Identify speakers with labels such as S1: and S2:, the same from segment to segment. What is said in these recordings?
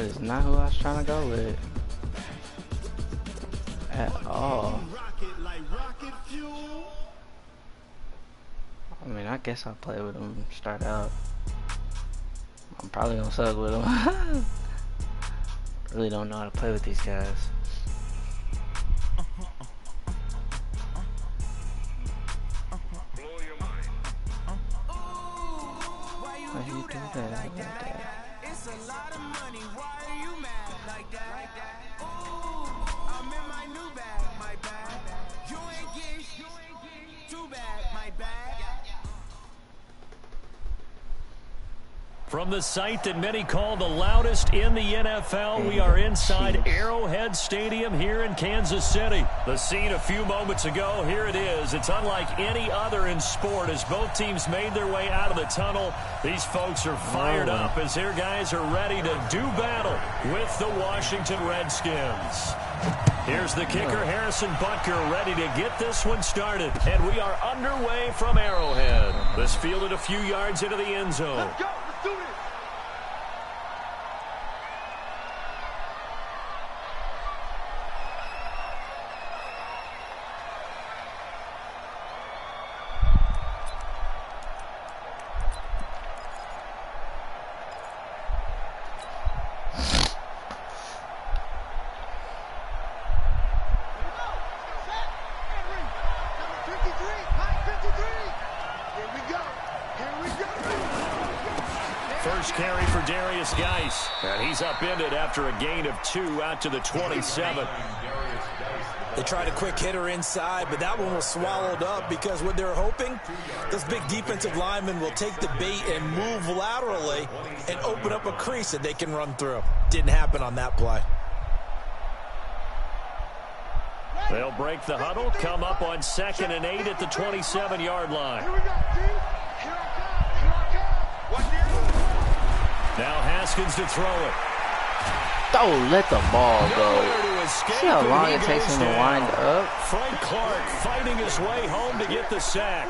S1: That is not who I was trying to go with at all. I mean, I guess I'll play with him, start out. I'm probably gonna suck with him. Really don't know how to play with these guys. Why you do that like that?
S2: It's a lot of money. Why are you mad like that? Ooh, I'm in my new bag, my bag. You ain't get too bad, my bag.
S3: From the site that many call the loudest in the NFL, we are inside Arrowhead Stadium here in Kansas City. The scene a few moments ago, here it is. It's unlike any other in sport as both teams made their way out of the tunnel. These folks are fired up as their guys are ready to do battle with the Washington Redskins. Here's the kicker, Harrison Butker, ready to get this one started. And we are underway from Arrowhead. This fielded a few yards into the end zone.
S4: Let's go. Let's do this.
S3: First carry for Darius Geis, and he's upended after a gain of 2 out to the 27.
S5: They tried a quick hitter inside, but that one was swallowed up because what they're hoping, those big defensive linemen will take the bait and move laterally and open up a crease that they can run through. Didn't happen on that play.
S3: They'll break the huddle, come up on 2nd and 8 at the 27-yard line.
S4: Here we go, Steve. Here I come. Here I come. Watch this.
S3: Now Haskins to throw it.
S1: Oh, let the ball go. See how long it takes him to wind up?
S3: Frank Clark fighting his way home to get the sack.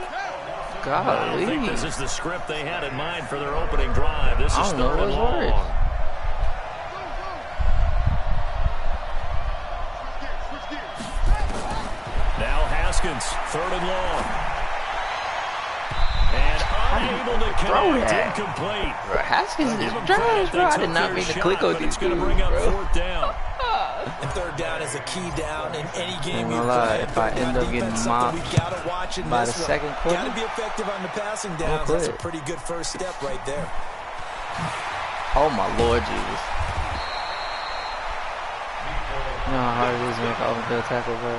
S1: Golly.
S3: I don't think this is the script they had in mind for their opening drive. This is third and long. Now Haskins, 3rd and long. And unable to connect, incomplete.
S1: Bro, Haskins is trash, bro. I did not mean to click on these
S3: dudes, bring up 4th down.
S5: And 3rd down is a key down in any game you
S1: play. If I end up getting mopped by the second quarter,
S5: got to be effective on the passing downs. That's a pretty good first step right there.
S1: Oh my Lord Jesus! You know how hard it is to make an open field tackle, bro.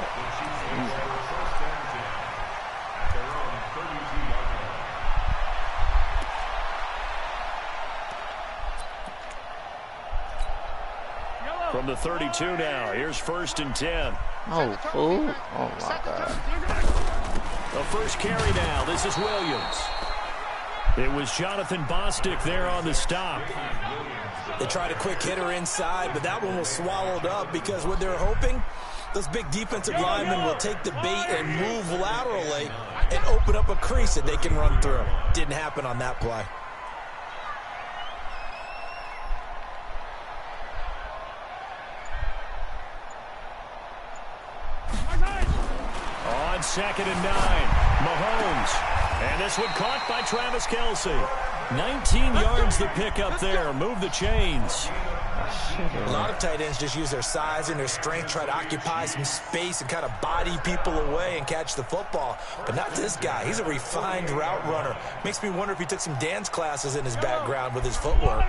S3: From the 32 now, here's 1st and 10.
S1: Oh, fool. Oh, my God.
S3: The first carry now, this is Williams. It was Jonathan Bostic there on the stop.
S5: They tried a quick hitter inside, but that one was swallowed up because what they're hoping, those big defensive linemen will take the bait and move laterally and open up a crease that they can run through. Didn't happen on that play.
S3: On 2nd and 9, Mahomes. And this one caught by Travis Kelce. 19 yards to pick up there. Move the chains.
S5: A lot of tight ends just use their size and their strength, try to occupy some space and kind of body people away and catch the football. But not this guy. He's a refined route runner. Makes me wonder if he took some dance classes in his background with his footwork.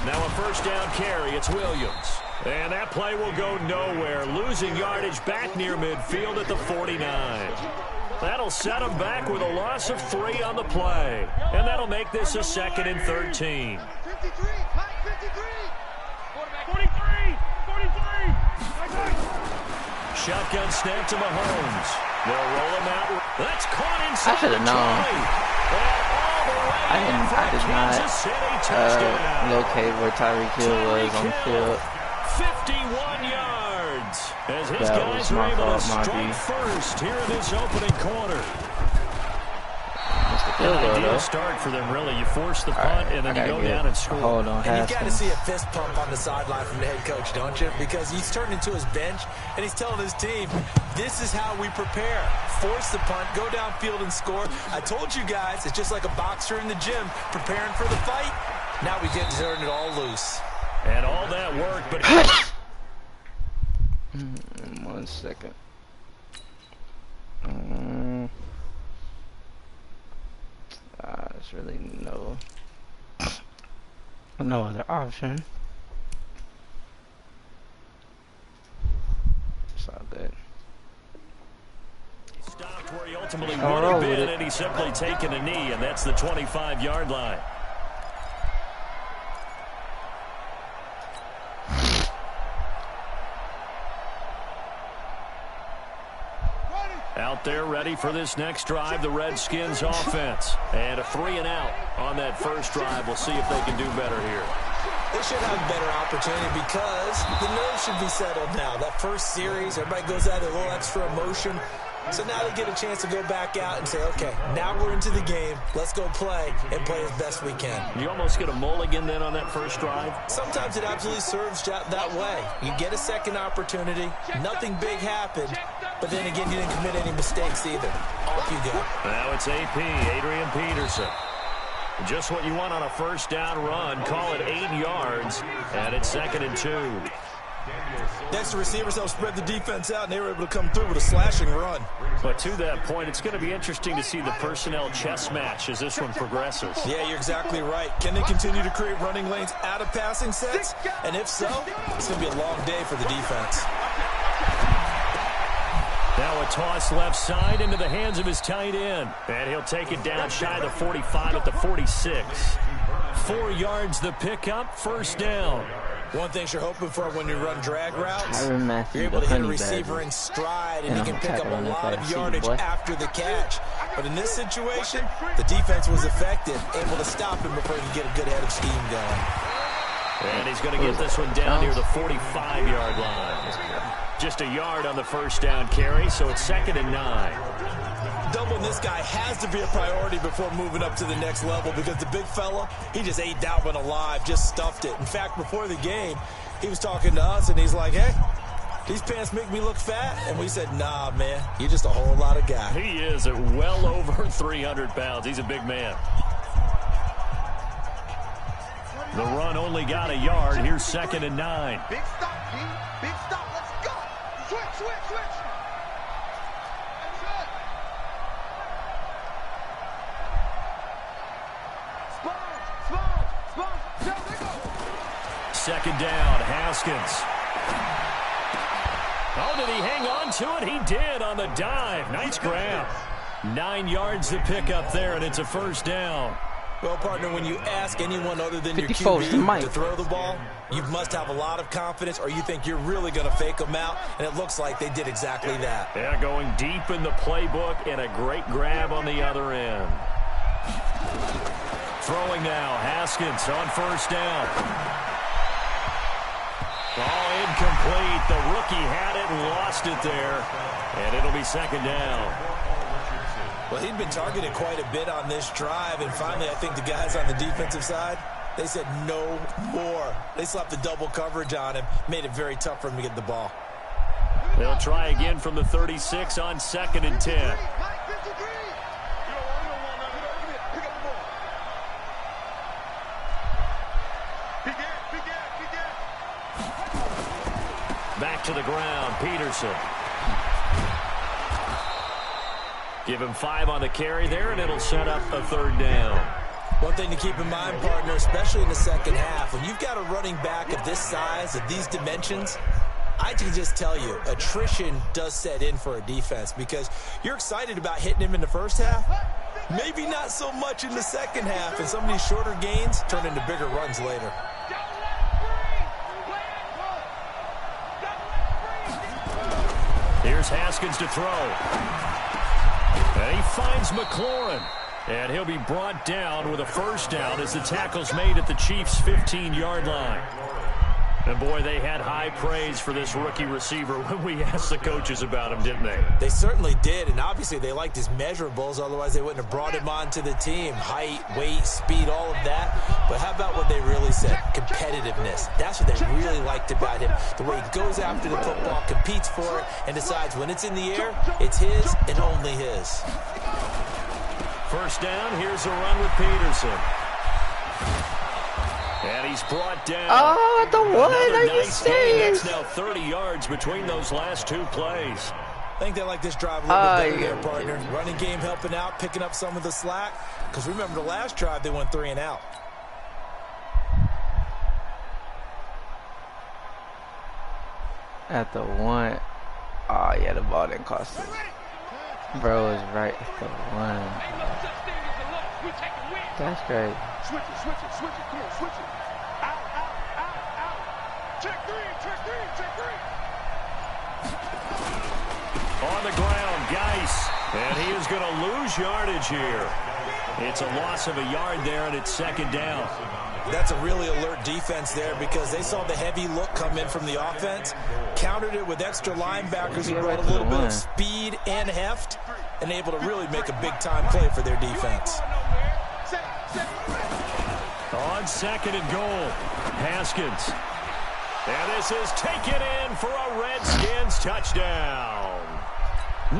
S3: Now a first down carry, it's Williams. And that play will go nowhere, losing yardage back near midfield at the 49. That'll set him back with a loss of 3 on the play. And that'll make this a 2nd and 13.
S4: 53, Mike, 53. 43.
S3: Shotgun snap to Mahomes. They'll roll him out. That's caught inside.
S1: I should have known.
S3: And all the way
S1: did not locate where Tyreek Hill was on the field.
S3: 51 yards. As his
S1: That
S3: guys
S1: was
S3: were
S1: my
S3: able to
S1: fault,
S3: strike
S1: Marty.
S3: first here in this opening quarter.
S1: Missed the field
S3: An
S1: goal,
S3: ideal
S1: though.
S3: start for them, really. You force the punt, and then you go down and score.
S1: Hold on,
S5: And you've got to
S1: Haskins.
S5: see a fist pump on the sideline from the head coach, don't you? Because he's turned into his bench, and he's telling his team, this is how we prepare. Force the punt, go downfield and score. I told you guys, it's just like a boxer in the gym preparing for the fight. Now we get to turn it all loose.
S3: And all that work, but...
S1: 1 second. There's really no other option. It's all good.
S3: He stopped where he ultimately would have been, and he's simply taken a knee, and that's the 25-yard line. Out there ready for this next drive, the Redskins offense. And a 3-and-out on that first drive. We'll see if they can do better here.
S5: They should have a better opportunity because the nerves should be settled now. That first series, everybody goes out with a little extra emotion. So now they get a chance to go back out and say, okay, now we're into the game. Let's go play and play as best we can.
S3: You almost get a mulligan then on that first drive?
S5: Sometimes it absolutely serves that way. You get a second opportunity. Nothing big happened. But then again, you didn't commit any mistakes either. Off you go.
S3: Now it's AP, Adrian Peterson. Just what you want on a first down run. Call it 8 yards. And it's 2nd and 2.
S5: Next, the receivers help spread the defense out, and they were able to come through with a slashing run.
S3: But to that point, it's going to be interesting to see the personnel chess match as this one progresses.
S5: Yeah, you're exactly right. Can they continue to create running lanes out of passing sets? And if so, it's going to be a long day for the defense.
S3: Now a toss left side into the hands of his tight end. And he'll take it down shy of the 45 at the 46. 4 yards the pickup, first down.
S5: One thing you're hoping for when you run drag routes, you're able to hit a receiver in stride, and he can pick up a lot of yardage after the catch. But in this situation, the defense was effective, able to stop him before he could get a good head of steam going.
S3: And he's going to get this one down near the 45-yard line. Just a yard on the first down carry, so it's 2nd and 9.
S5: Doubling this guy has to be a priority before moving up to the next level because the big fella, he just ate that one alive, just stuffed it. In fact, before the game, he was talking to us, and he's like, hey, these pants make me look fat. And we said, nah, man, you're just a whole lot of guy.
S3: He is at well over 300 pounds. He's a big man. The run only got a yard. Here's 2nd and 9.
S4: Big stop, G. Big stop. Let's go. Switch.
S3: Second down, Haskins. Oh, did he hang on to it? He did on the dive. Nice grab. 9 yards to pick up there, and it's a first down.
S5: Well, partner, when you ask anyone other than your QB to throw the ball, you must have a lot of confidence, or you think you're really going to fake them out, and it looks like they did exactly that.
S3: Yeah, going deep in the playbook, and a great grab on the other end. Throwing now, Haskins on first down. Ball incomplete. The rookie had it and lost it there, and it'll be 2nd down.
S5: Well, he'd been targeted quite a bit on this drive, and finally I think the guys on the defensive side, they said no more. They slapped the double coverage on him, made it very tough for him to get the ball.
S3: They'll try again from the 36 on 2nd and 10. Back to the ground, Peterson. Give him 5 on the carry there, and it'll set up a 3rd down.
S5: One thing to keep in mind, partner, especially in the second half, when you've got a running back of this size, of these dimensions, I can just tell you, attrition does set in for a defense because you're excited about hitting him in the first half. Maybe not so much in the second half, and some of these shorter gains turn into bigger runs later.
S3: Here's Haskins to throw. And he finds McLaurin. And he'll be brought down with a first down as the tackle's made at the Chiefs' 15-yard line. And, boy, they had high praise for this rookie receiver when we asked the coaches about him, didn't they?
S5: They certainly did, and obviously they liked his measurables. Otherwise, they wouldn't have brought him onto the team. Height, weight, speed, all of that. But how about what they really said? Competitiveness. That's what they really liked about him. The way he goes after the football, competes for it, and decides when it's in the air, it's his and only his.
S3: First down, here's a run with Peterson. And he's brought down.
S1: Oh, the one. Are you serious?
S3: That's now 30 yards between those last two plays.
S5: I think they like this drive a little bit better there, partner. Running game helping out, picking up some of the slack. Because remember the last drive, they went 3 and out.
S1: At the one. Oh, yeah, the ball didn't cost him. Bro is right at the one. That's great.
S4: Switch it, switch it, switch it. Come on, switch it. Out, out, out, out. Check three, check three, check three.
S3: On the ground, Geis. And he is going to lose yardage here. It's a loss of a yard there, and it's second down.
S5: That's a really alert defense there because they saw the heavy look come in from the offense, countered it with extra linebackers who brought a little bit of speed and heft, and able to really make a big-time play for their defense.
S3: On second and goal, Haskins. And this is taken in for a Redskins touchdown.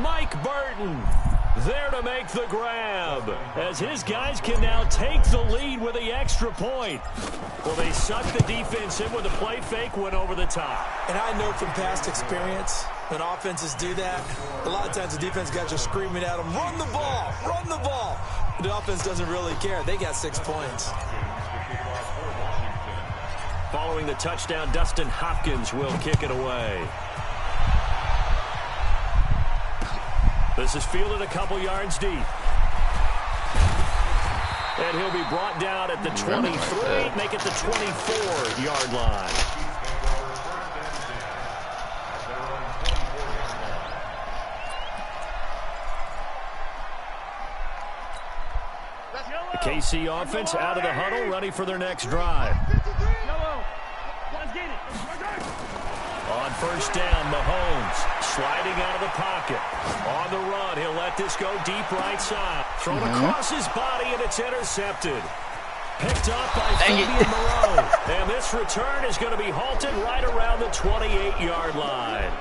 S3: Mike Burton there to make the grab as his guys can now take the lead with the extra point. Well, they sucked the defense in with a play fake, went over the top.
S5: And I know from past experience, when offenses do that, a lot of times the defense guys are screaming at them, run the ball, run the ball. The offense doesn't really care. They got 6 points.
S3: Following the touchdown, Dustin Hopkins will kick it away. This is fielded a couple yards deep. And he'll be brought down at the 23, make it the 24-yard line. The KC offense out of the huddle, ready for their next drive. On first down, Mahomes sliding out of the pocket. On the run, he'll let this go deep right side. Thrown across his body, and it's intercepted. Picked up by Fabian Moreau. And this return is going to be halted right around the 28-yard line.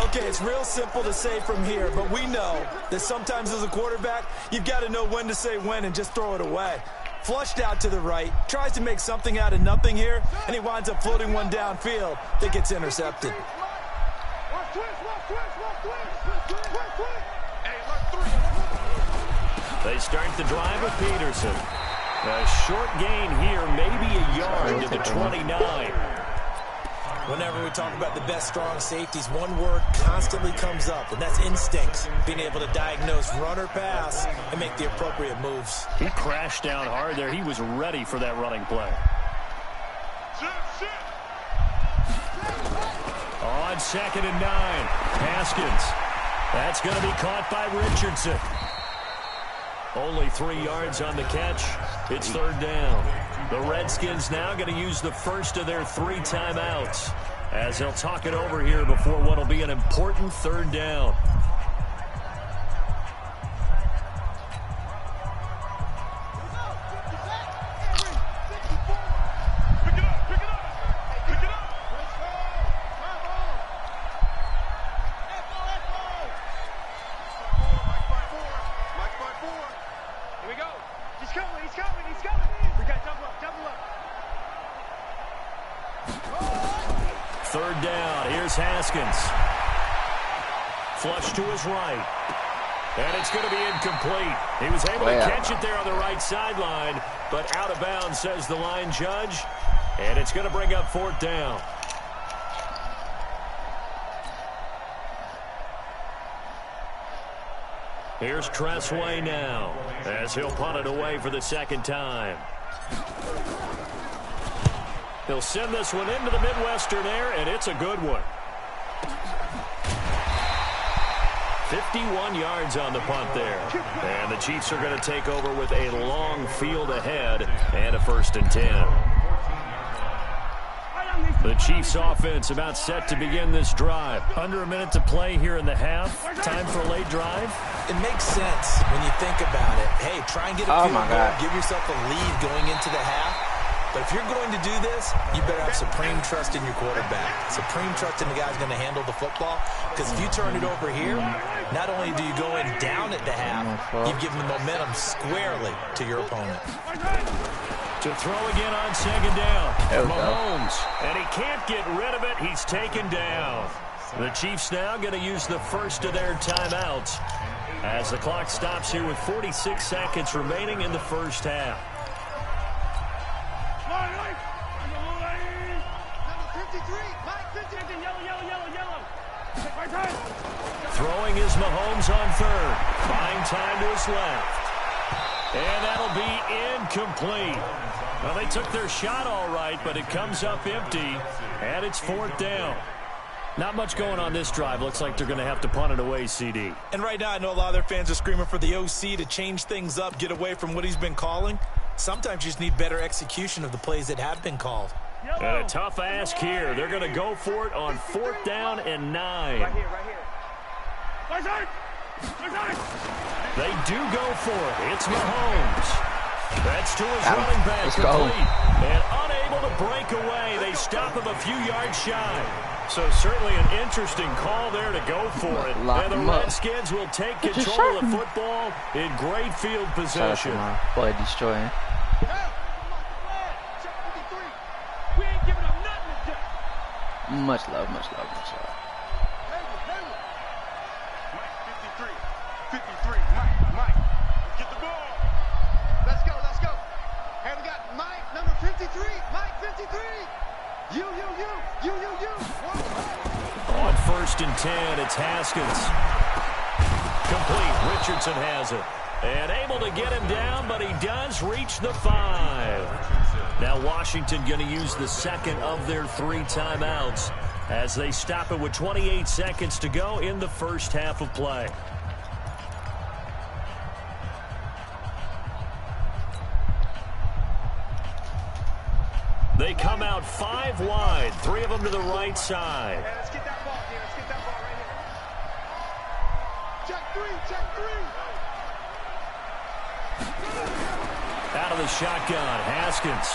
S5: Okay, it's real simple to say from here, but we know that sometimes as a quarterback, you've got to know when to say when and just throw it away. Flushed out to the right, tries to make something out of nothing here, and he winds up floating one downfield that gets intercepted.
S3: They start the drive with Peterson. A short gain here, maybe a yard to the 29.
S5: Whenever we talk about the best strong safeties, one word constantly comes up, and that's instincts. Being able to diagnose run or pass and make the appropriate moves.
S3: He crashed down hard there. He was ready for that running play. On second and 9, Haskins. That's going to be caught by Richardson. Only 3 yards on the catch. It's third down. The Redskins now going to use the first of their 3 timeouts as they'll talk it over here before what will be an important third down. Third down, here's Haskins. Flush to his right. And it's going to be incomplete. He was able to catch it there on the right sideline, but out of bounds, says the line judge. And it's going to bring up fourth down. Here's Tressway now, as he'll punt it away for the second time. He'll send this one into the Midwestern air, and it's a good one. 51 yards on the punt there. And the Chiefs are going to take over with a long field ahead and a 1st and 10. The Chiefs offense about set to begin this drive. Under a minute to play here in the half. Time for a late drive.
S5: It makes sense when you think about it. Hey, try and get a field goal. Give yourself a lead going into the half. But if you're going to do this, you better have supreme trust in your quarterback. Supreme trust in the guy's going to handle the football. Because if you turn it over here, not only do you go in down at the half, you've given the momentum squarely to your opponent.
S3: To throw again on 2nd down. Mahomes. And he can't get rid of it. He's taken down. The Chiefs now going to use the first of their timeouts as the clock stops here with 46 seconds remaining in the first half. Throwing is Mahomes on 3rd. Buying time to his left. And that'll be incomplete. Well, they took their shot all right, but it comes up empty, and it's 4th down. Not much going on this drive. Looks like they're going to have to punt it away, CD.
S5: And right now, I know a lot of their fans are screaming for the OC to change things up, get away from what he's been calling. Sometimes you just need better execution of the plays that have been called.
S3: And a tough ask here. They're going to go for it on 4th down and 9.
S4: Right here.
S3: They do go for it. It's Mahomes. That's to his running back. Complete. And unable to break away. They stop him a few yards shy. So certainly an interesting call there to go for it. And the Redskins will take control of the football in great field position.
S1: Boy, destroying.
S4: We ain't giving up nothing today.
S1: Much love, much love, much love.
S4: Mike, 53, Mike, get the ball. Let's go. And we got Mike, number 53, Mike, 53. You.
S3: On 1st and 10, it's Haskins. Complete. Richardson has it. And able to get him down, but he does reach the 5. Now Washington going to use the 2nd of their 3 timeouts as they stop it with 28 seconds to go in the first half of play. They come out 5 wide, 3 of them to the right side.
S4: Yeah, let's get that ball here. Let's get that ball right here. Check 3.
S3: Out of the shotgun, Haskins.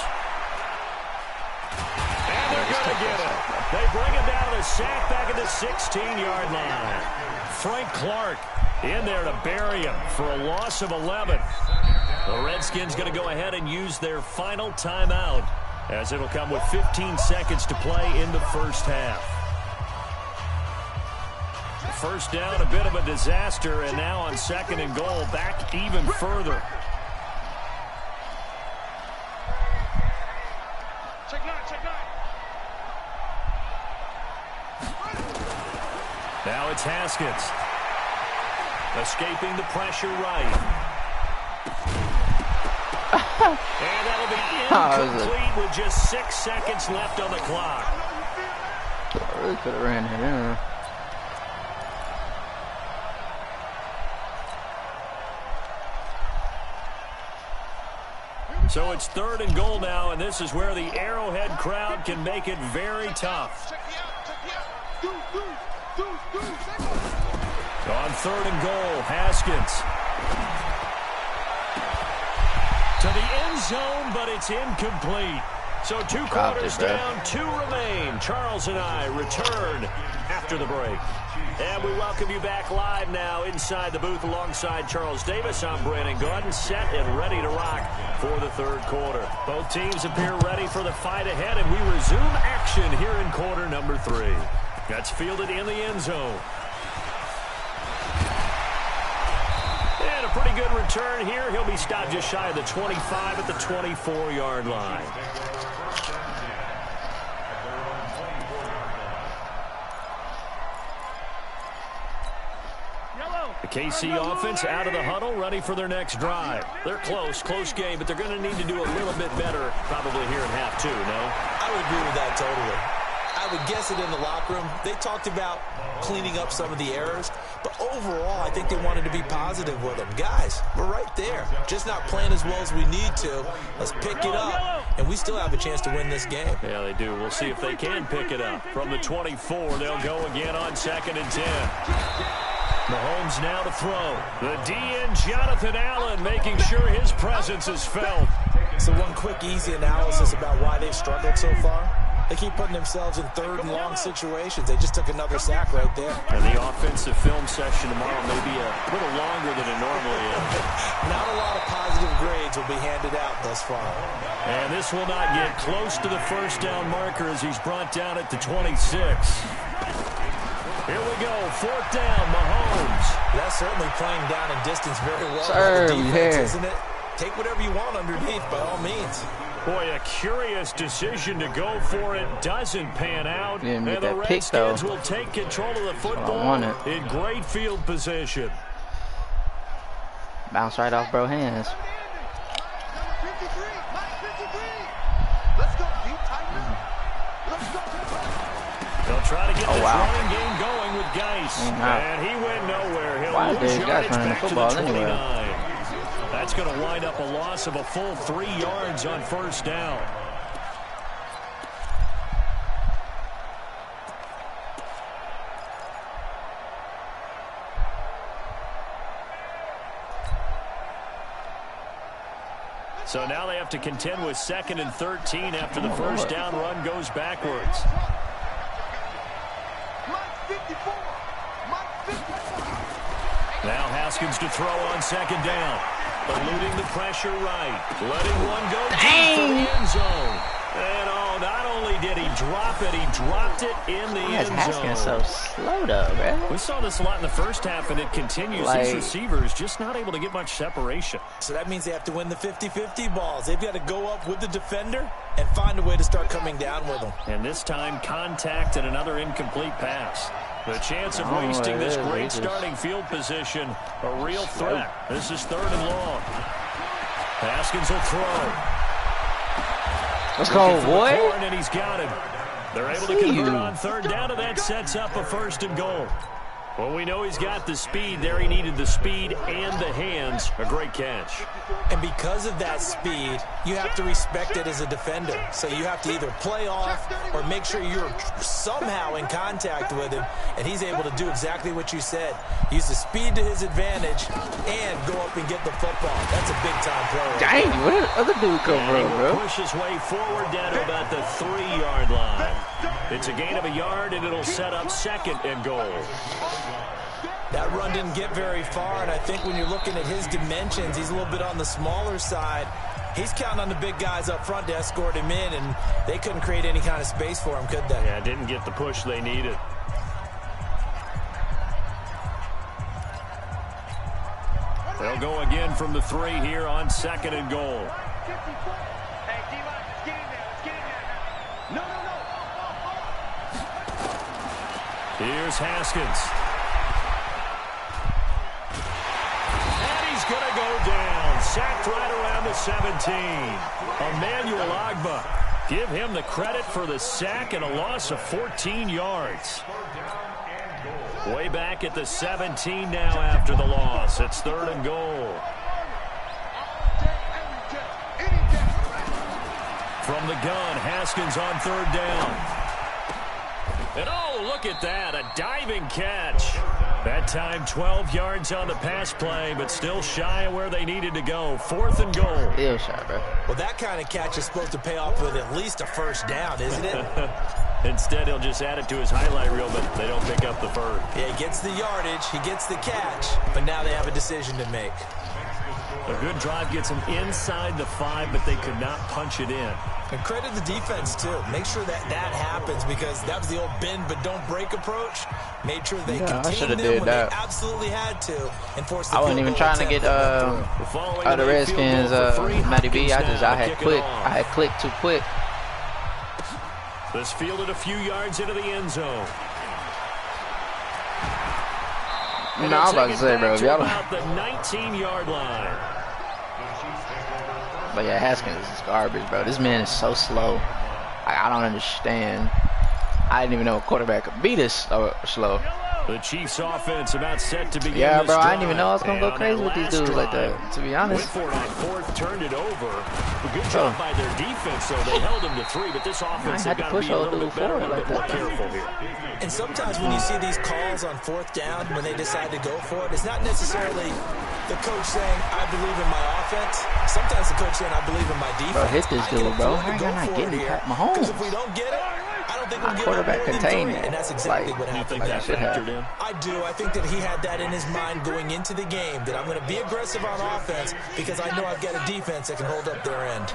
S3: And they're going to get it. They bring him down to the sack back at the 16-yard line. Frank Clark in there to bury him for a loss of 11. The Redskins going to go ahead and use their final timeout, as it'll come with 15 seconds to play in the first half. First down, a bit of a disaster, and now on 2nd and goal, back even further.
S4: Check 9.
S3: Now it's Haskins. Escaping the pressure right. And that'll be incomplete with just 6 seconds left on the clock.
S1: I really could have ran it in.
S3: So it's 3rd and goal now, and this is where the Arrowhead crowd can make it very tough. On 3rd and goal, Haskins. To the end zone, but it's incomplete. So 2 quarters down, 2 remain. Charles and I return after the break. And we welcome you back live now inside the booth alongside Charles Davis. I'm Brandon Gordon, set and ready to rock for the 3rd quarter. Both teams appear ready for the fight ahead, and we resume action here in quarter number 3. That's fielded in the end zone. And a pretty good return here. He'll be stopped just shy of the 25 at the 24-yard line. The KC offense out of the huddle, ready for their next drive. They're close game, but they're going to need to do a little bit better probably here in half 2, no?
S5: I would agree with that totally. I would guess it in the locker room. They talked about cleaning up some of the errors, but overall, I think they wanted to be positive with them. Guys, we're right there. Just not playing as well as we need to. Let's pick it up, and we still have a chance to win this game.
S3: Yeah, they do. We'll see if they can pick it up. From the 24, they'll go again on 2nd and 10. Mahomes now to throw. The DN, Jonathan Allen, making sure his presence is felt.
S5: So one quick, easy analysis about why they've struggled so far. They keep putting themselves in 3rd and long situations. They just took another sack right there.
S3: And the offensive film session tomorrow may be a little longer than it normally is.
S5: Not a lot of positive grades will be handed out thus far.
S3: And this will not get close to the first down marker as he's brought down at the 26. Here we go, 4th down, Mahomes.
S5: That's certainly playing down in distance very well by the defense, isn't it? Take whatever you want underneath, by all means.
S3: Boy, a curious decision to go for it. Doesn't pan out.
S1: And
S3: the Redskins will take control of the football in great field position.
S1: Bounce right off bro hands.
S3: They'll try to get this running game going with Geis. And he went nowhere. He'll lose yardage back to the 29. That's going to wind up a loss of a full 3 yards on 1st down. So now they have to contend with 2nd and 13 after the first down run goes backwards. Now Haskins to throw on 2nd down. Eluding the pressure right. Letting one go deep for the end zone. And not only did he drop it, he dropped it in the end zone.
S1: Haskins so slow though, man.
S3: We saw this a lot in the first half, and it continues. These receivers just not able to get much separation.
S5: So that means they have to win the 50-50 balls. They've got to go up with the defender and find a way to start coming down with them.
S3: And this time, contact and another incomplete pass. The chance of wasting this great starting field position, a real threat. This is 3rd and long. Haskins will throw.
S1: Let's go, boy.
S3: And he's got him. They're able to convert on 3rd down, and that sets up a 1st and goal. Well, we know he's got the speed there. He needed the speed and the hands. A great catch.
S5: And because of that speed, you have to respect it as a defender. So you have to either play off or make sure you're somehow in contact with him. And he's able to do exactly what you said. Use the speed to his advantage and go up and get the football. That's a big-time play.
S1: Dang, where did the other dude come from, bro?
S3: Push his way forward down to about the 3-yard line. It's a gain of a yard, and it'll set up 2nd and goal.
S5: That run didn't get very far, and I think when you're looking at his dimensions, he's a little bit on the smaller side. He's counting on the big guys up front to escort him in, and they couldn't create any kind of space for him, could they?
S3: Yeah, didn't get the push they needed. They'll go again from the 3 here on 2nd and goal. Here's Haskins. Going to go down. Sacked right around the 17. Emmanuel Ogbah. Give him the credit for the sack and a loss of 14 yards. Way back at the 17 now after the loss. It's 3rd and goal. From the gun, Haskins on 3rd down. And look at that. A diving catch. That time 12 yards on the pass play, but still shy of where they needed to go. 4th and goal.
S1: Still shy, bro.
S5: Well, that kind of catch is supposed to pay off with at least a 1st down, isn't it?
S3: Instead, he'll just add it to his highlight reel, but they don't pick up the 1st.
S5: Yeah, he gets the yardage, he gets the catch, but now they have a decision to make.
S3: A good drive gets them inside the 5, but they could not punch it in.
S5: And credit the defense, too. Make sure that happens, because that was the old bend but don't break approach. Made sure they contained them when they absolutely had to and forced the
S1: I wasn't even trying to get the Redskins Matty B. I had clicked too quick.
S3: This fielded a few yards into the end zone.
S1: I was about to say, bro, y'all
S3: about the 19-yard line.
S1: But yeah, Haskins is garbage, bro. This man is so slow. I don't understand. I didn't even know a quarterback could be this slow.
S3: The Chiefs offense about set to begin.
S1: Yeah,
S3: this
S1: bro, I
S3: drive.
S1: didn't even know I was going to go crazy with these dudes like that, to be honest.
S3: Went for it on fourth, turned it over. A good job by their defense, though. They held them to 3, but this offense has got to be a little bit better, a little bit more careful here.
S5: And sometimes when you see these calls on fourth down, when they decide to go for it, it's not necessarily the coach saying, I believe in my offense. Sometimes the coach saying, I believe in my defense.
S1: Bro, hit this dude, bro. How you not getting Pat Mahomes?
S5: Because if we don't get it, I don't think we'll get
S1: quarterback contained that.
S5: And that's exactly
S1: like,
S5: what happened.
S3: Think that factored in?
S5: I do. I think that he had that in his mind going into the game, that I'm going to be aggressive on offense because I know I've got a defense that can hold up their end.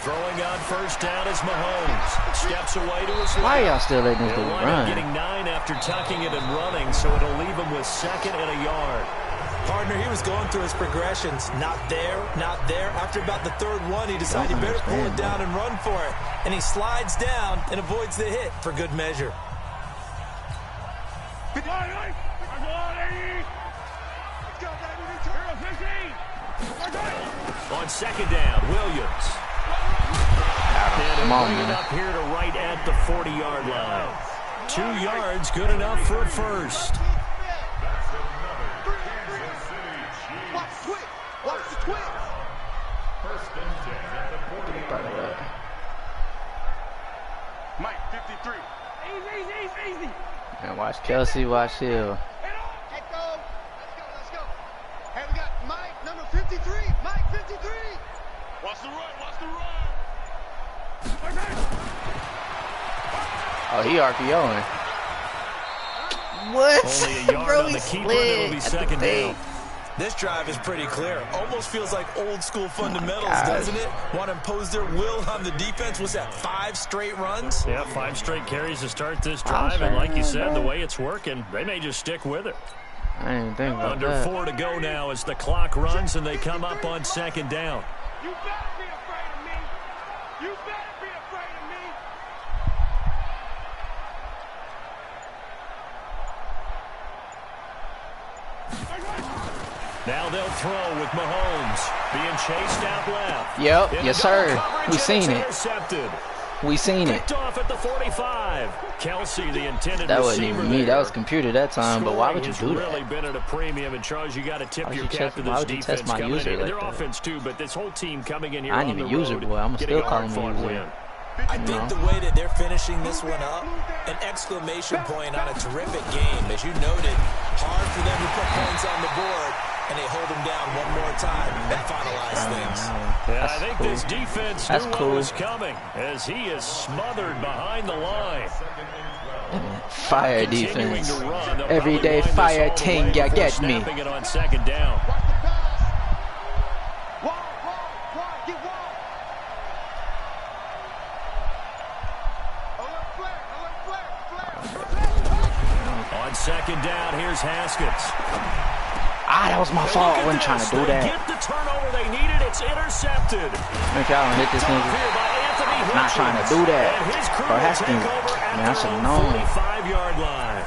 S3: Throwing on first down is Mahomes. Steps away to his left.
S1: Why y'all still letting this dude run?
S3: Getting 9 after tucking it and running, so it'll leave him with 2nd and a yard.
S5: Partner, he was going through his progressions. Not there, not there. After about the 3rd one, he decided he better pull it down and run for it. And he slides down and avoids the hit for good measure.
S3: On 2nd down, Williams.
S1: Come on,
S3: Bring it
S1: man.
S3: up here to right at the 40-yard line. 2 yards, good enough for a first.
S4: Watch the twins. Mike, 53. Easy.
S1: And watch Kelsey, watch Hill.
S4: Let's go. Hey, we got Mike, number 53. Mike, 53. Watch the run.
S1: Oh, he RPOing. What?
S3: Only a yard
S1: Bro,
S3: on
S1: he
S3: the keeper, and it'll be
S1: slid
S3: 2nd down.
S5: This drive is pretty clear. Almost feels like old school fundamentals,
S1: gosh.
S5: doesn't it? Want to impose their will on the defense. Was that 5 straight runs?
S3: Yeah, 5 straight carries to start this drive, and like you said, the way it's working, they may just stick with it.
S1: I didn't even think about
S3: Under
S1: that.
S3: 4 to go now as the clock runs, and they come up on 2nd down.
S4: You better be afraid of me. You better be afraid of me.
S3: Now they'll throw with Mahomes being chased out left.
S1: Yep,
S3: In
S1: yes,
S3: the
S1: sir.
S3: double coverage,
S1: We
S3: and
S1: seen
S3: it's
S1: it.
S3: intercepted.
S1: We seen it.
S3: Picked off at the 45. Kelsey, the intended
S1: That wasn't
S3: receiver
S1: even me. That
S3: there.
S1: was computer that time. But why would you
S3: Scoring
S1: do
S3: has really
S1: that?
S3: been at a premium, and Charles, you got to tip
S1: Why would
S3: your
S1: you
S3: cap
S1: test-
S3: to
S1: why
S3: this
S1: would you
S3: defense
S1: test my
S3: coming
S1: user
S3: in.
S1: like
S3: Their
S1: that?
S3: offense too, but this whole team coming in here
S1: I
S3: on
S1: didn't
S3: the
S1: even use
S3: road,
S1: it, boy. I'm
S3: getting
S1: still
S3: a
S1: calling me
S3: hard-fought
S1: user.
S3: win.
S5: I think the way that they're finishing this one up, an exclamation point on a terrific game. As you noted, hard for them to put points on the board, and they hold them down one more time and finalize things.
S3: Yeah,
S1: That's
S3: I think
S1: cool.
S3: this defense
S1: That's
S3: knew
S1: cool.
S3: what was coming as he is smothered behind the line.
S1: Fire
S3: Continuing
S1: defense.
S3: to run, they'll
S1: Everyday
S3: probably wind this
S1: fire
S3: all the
S1: team,
S3: way
S1: ya
S3: before
S1: get me.
S3: snapping it on 2nd down.
S4: Watch the pass. Wall, get wall. Flare.
S3: On 2nd down, here's Haskins.
S1: Ah, that was my fault. I wasn't trying to do
S3: They
S1: that.
S3: get the turnover they needed. It's intercepted.
S1: Make y'all hit this
S3: Here
S1: nigga.
S3: by Anthony
S1: Not trying to do that.
S3: And his crew
S1: Bro,
S3: will
S1: Haskins,
S3: take over at
S1: man, I
S3: their
S1: should
S3: own
S1: have known.
S3: 45-yard line.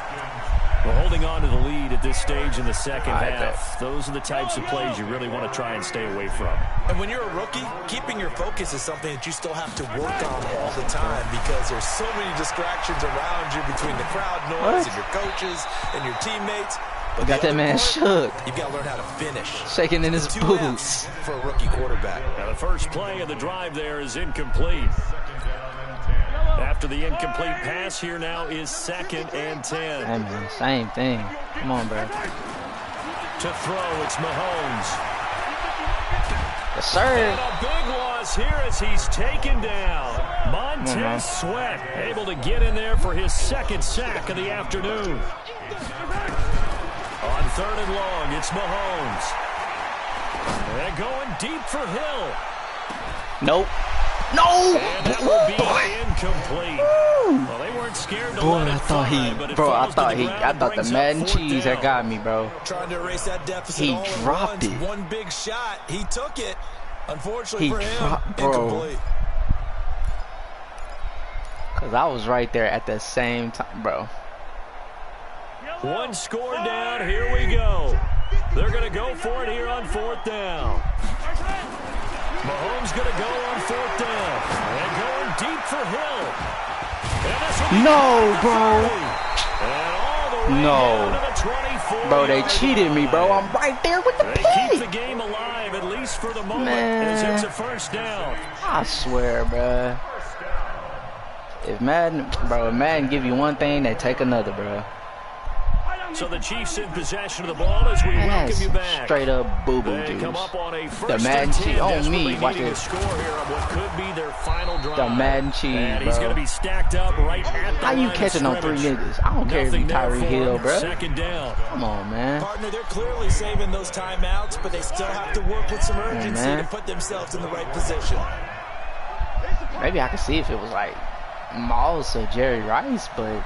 S3: We're holding on to the lead at this stage in the second
S1: I
S3: half. Those are the types of plays you really want to try and stay away from.
S5: And when you're a rookie, keeping your focus is something that you still have to work on all the time because there's so many distractions around you between the crowd noise and your coaches and your teammates. But
S1: Got that man shook.
S5: You've got to learn how to finish.
S1: Shaking in his
S5: 2
S1: boots.
S5: F's for a rookie quarterback.
S3: Now the first play of the drive there is incomplete. After the incomplete pass, here now is 2nd and 10.
S1: Hey, man, same thing. Come on, bro.
S3: To throw, it's Mahomes.
S1: Yes, sir.
S3: And a big loss here as he's taken down. Montez Sweat able to get in there for his 2nd sack of the afternoon. On 3rd and long, it's Mahomes. They're going deep for Hill.
S1: Nope. No!
S3: And that will be
S1: Boy.
S3: incomplete. Well, they weren't scared to
S1: Boy,
S3: let it
S1: I thought
S3: fly, but
S1: he,
S3: it
S1: bro, I
S3: falls to
S1: thought
S3: the
S1: he,
S3: ground,
S1: I thought the
S3: brings up
S1: Madden
S3: 4th
S1: cheese
S3: down.
S1: had got me, bro.
S5: Trying to erase that deficit
S1: He
S5: all at
S1: dropped
S5: once.
S1: it.
S5: One big shot. He took it. Unfortunately
S1: He
S5: for him,
S1: dropped, bro.
S5: incomplete.
S1: Cause I was right there at the same time, bro.
S3: One score down. Here we go. They're going to go for it here on 4th down. Mahomes going to go on 4th down. And going deep for Hill.
S1: No, bro.
S3: And all the way
S1: No.
S3: down to the 24.
S1: Bro, they cheated me, bro. I'm right there with the
S3: They keep the
S1: pick.
S3: game alive, at least for the moment,
S1: Man.
S3: as it's a 1st down.
S1: I swear, bro. If Madden give you one thing, they take another, bro.
S3: So the Chiefs in possession of the ball as we
S1: Man,
S3: welcome you
S1: that's
S3: back.
S1: straight up boo-boo
S3: They come
S1: juice.
S3: up on a first
S1: The Madden
S3: and 10,
S1: cheat on
S3: desperately
S1: me. Watch
S3: needing
S1: this.
S3: to score here on what could be their final drive.
S1: The Madden cheat,
S3: And he's
S1: bro.
S3: going to be stacked up right at the
S1: How you
S3: line of
S1: catching on 3
S3: scrimmage.
S1: niggas? I don't care if you
S3: Nothing there
S1: Tyreek
S3: for
S1: Hill,
S3: him.
S1: bro.
S3: 2nd down.
S1: Come on, man.
S5: Partner, they're clearly saving those timeouts, but they still have to work with some urgency
S1: man.
S5: to put themselves in the right position.
S1: Maybe I could see if it was like Moss or Jerry Rice, but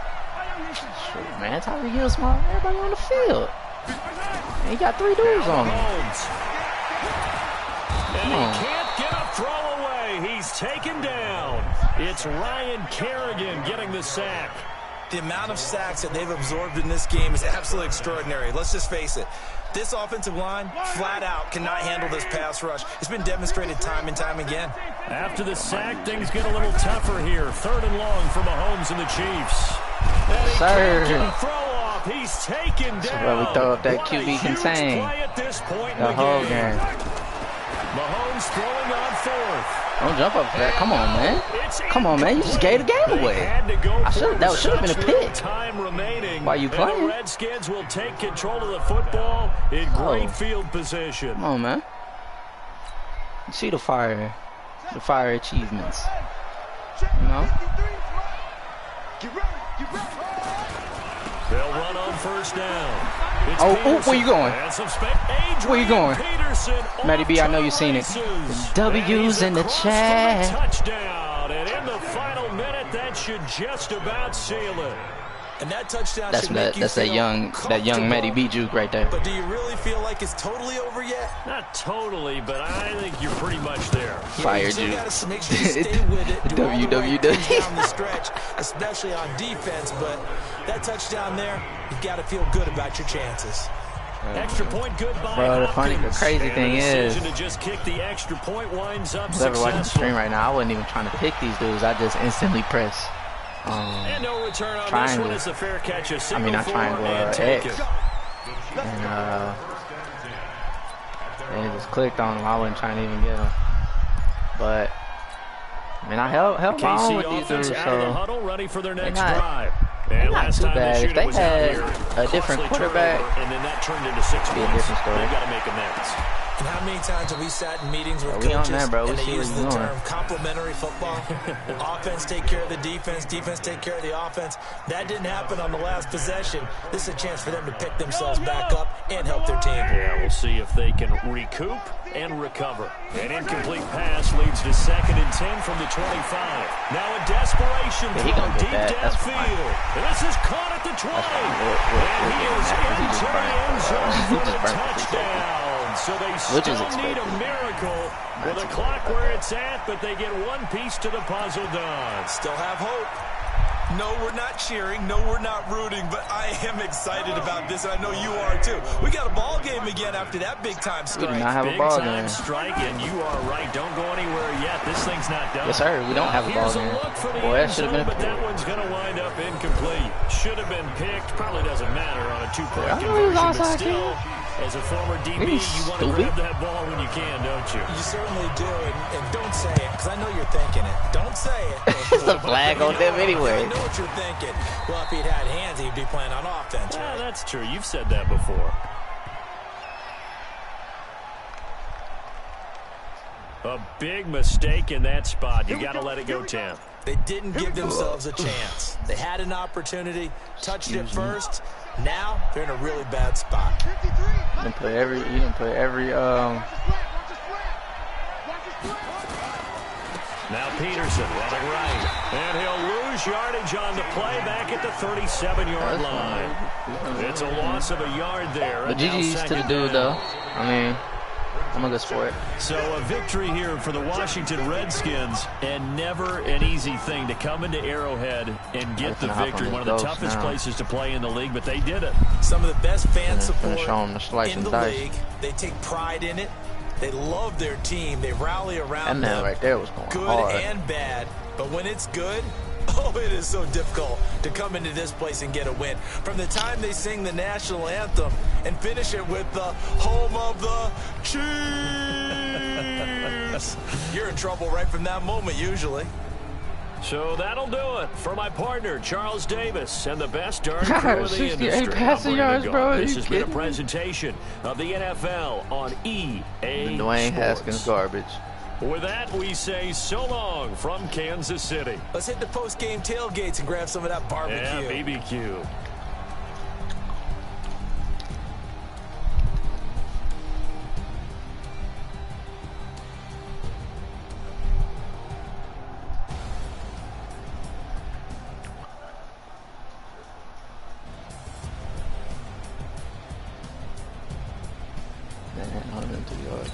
S1: shoot, man, Tyreek Hill smart. Everybody on the field. And he got 3 dudes on him.
S3: Mahomes. And
S1: on.
S3: he can't get a throw away. He's taken down. It's Ryan Kerrigan getting the sack.
S5: The amount of sacks that they've absorbed in this game is absolutely extraordinary. Let's just face it. This offensive line, flat out, cannot handle this pass rush. It's been demonstrated time and time again.
S3: After the sack, things get a little tougher here. 3rd and long for Mahomes and the Chiefs. And he can't get a throw off. He's taken down.
S1: That's why we throw up that
S3: What a
S1: QB
S3: huge
S1: contain.
S3: play at this point in
S1: The whole
S3: game.
S1: game.
S3: Mahomes throwing on 4th.
S1: Don't jump up for that. Come on, man. Come on, man. You just gave the game
S3: They
S1: away.
S3: had to go for it
S1: That
S3: with
S1: should have been a
S3: such little
S1: pick.
S3: Time remaining.
S1: Why you
S3: And
S1: playing?
S3: the Redskins will take control of the football in great field position.
S1: Come on, man. You see the fire achievements. You know?
S3: They'll run on 1st down. It's
S1: Oh,
S3: Peterson.
S1: where you going?
S3: And some
S1: Where you going?
S3: Peterson
S1: Matty B, I know
S3: off
S1: you
S3: to
S1: seen
S3: the
S1: it.
S3: races.
S1: The W's in the
S3: And he's across for a
S1: chat.
S3: touchdown. And in the final minute, that should just about seal it.
S5: And that touchdown
S1: That's
S5: should make you
S1: that
S5: feel
S1: young Matty B juke right there.
S5: But do you really feel like it's totally over yet?
S3: Not totally, but I think you're pretty much there.
S1: Fire
S5: You still
S1: juke.
S5: gotta make sure you stay with it. Do all the right
S1: WWW.
S5: things down the stretch, especially on defense. But that touchdown there, you've got to feel good about your chances.
S3: Extra point good by
S1: Bro, the
S3: Hopkins.
S1: crazy
S3: And
S1: thing
S3: the
S1: is,
S3: decision to just kick the extra point winds up
S1: whoever watching the
S3: successful.
S1: stream right now, I wasn't even trying to pick these dudes. I just instantly press.
S3: And no return on this
S1: Triangle.
S3: one. It's a fair catch. A
S1: I
S3: single
S1: mean, not
S3: for
S1: triangle,
S3: and take
S1: X.
S3: it.
S1: And it just clicked on him. I wasn't trying to even get him. But, I mean, I held my own
S3: KC
S1: with these
S3: offense
S1: dudes,
S3: out of the
S1: so
S3: huddle, ready for their next
S1: not-
S3: drive.
S1: they're
S3: And
S1: not
S3: last
S1: too
S3: time
S1: bad.
S3: this
S1: If
S3: unit
S1: they
S3: was out
S1: had
S3: here,
S1: a different
S3: costly
S1: quarterback,
S3: turnover, and then that turned into 6
S1: be a
S3: points.
S1: different story.
S3: They've got to make amends.
S5: And how many times have we sat in meetings with
S1: we on
S5: coaches
S1: that, bro. We
S5: and they
S1: see
S5: use
S1: where
S5: the
S1: you going.
S5: term complementary football? Offense take care of the defense, defense take care of the offense. That didn't happen on the last possession. This is a chance for them to pick themselves back up and help their team.
S3: Yeah, we'll see if they can recoup and recover. An incomplete pass leads to 2nd and 10 from the 25. Now a desperation
S1: Yeah, he
S3: throw
S1: gonna get
S3: deep
S1: that. That's fine.
S3: downfield. And this is caught at the 20.
S1: fine.
S3: And he
S1: We'll
S3: is
S1: get that. He
S3: into
S1: just
S3: the
S1: burnt.
S3: end zone
S1: He
S3: for the
S1: just burnt the
S3: touchdown. So they
S1: Which is
S3: still need a
S1: expected.
S3: miracle with a clock where it's at, but they get one piece to the puzzle done.
S5: Still have hope. No, we're not cheering. No, we're not rooting. But I am excited about this, and I know you are too. We got a ball game again after that big-time
S1: we do
S5: strike.
S1: not have a
S3: Big
S1: ball
S3: time
S1: game.
S3: strike, and you are right. Don't go anywhere yet. This thing's not done.
S1: Yes, sir. We don't have a ball
S3: Here's a
S1: game.
S3: look for the
S1: Boy, that
S3: end
S1: should have
S3: zone,
S1: been a
S3: but that one's going to wind up incomplete. Should have been picked. Probably doesn't matter on a two-point
S1: I know he was
S3: conversion, but
S1: outside,
S3: still, as a former DB,
S1: He's
S3: you want to
S1: stupid.
S3: grab that ball when you can, don't you?
S5: You certainly do, and don't say it, because I know you're thinking it. Don't say it.
S1: It's a flag on them anyway.
S5: I know what you're thinking. Well, if he'd had hands, he'd be playing on offense.
S3: Yeah,
S5: Right?
S3: that's true. You've said that before. A big mistake in that spot. You got to let it go 10.
S5: They didn't give themselves a chance. They had an opportunity, touched it first. Now they're in a really bad spot.
S1: You done put every
S3: Now Peterson running right. And he'll lose yardage on the play back at the 37-yard line. It's a loss of a yard there.
S1: But
S3: and now
S1: GG's to the
S3: second
S1: dude,
S3: down.
S1: though. I mean, I'm a good sport.
S3: So a victory here for the Washington Redskins, and never an easy thing to come into Arrowhead and get the
S1: Gonna hop on
S3: victory.
S1: his
S3: One of the
S1: ghost
S3: toughest
S1: now.
S3: places to play in the league, but they did it.
S5: Some of the best fan
S1: Gonna
S5: support
S1: show 'em the slice
S5: in
S1: and
S5: the
S1: dice.
S5: league. They take pride in it. They love their team. They rally around
S1: That man
S5: them.
S1: right there was going
S5: Good
S1: hard.
S5: and bad. But when it's good, oh, it is so difficult to come into this place and get a win. From the time they sing the national anthem and finish it with the home of the Chiefs, you're in trouble right from that moment usually.
S3: So that'll do it for my partner, Charles Davis, and the best darn crew in the
S1: 68
S3: industry.
S1: passing
S3: I'm Brandon
S1: yards, bro.
S3: Gault.
S1: Are
S3: This
S1: you
S3: has been a
S1: kidding me?
S3: presentation of the NFL on EA
S1: The Dwayne
S3: Sports.
S1: Haskins garbage.
S3: With that, we say so long from Kansas City.
S5: Let's hit the post-game tailgates and grab some of that barbecue.
S3: Yeah, BBQ.
S1: Man, 102 yards.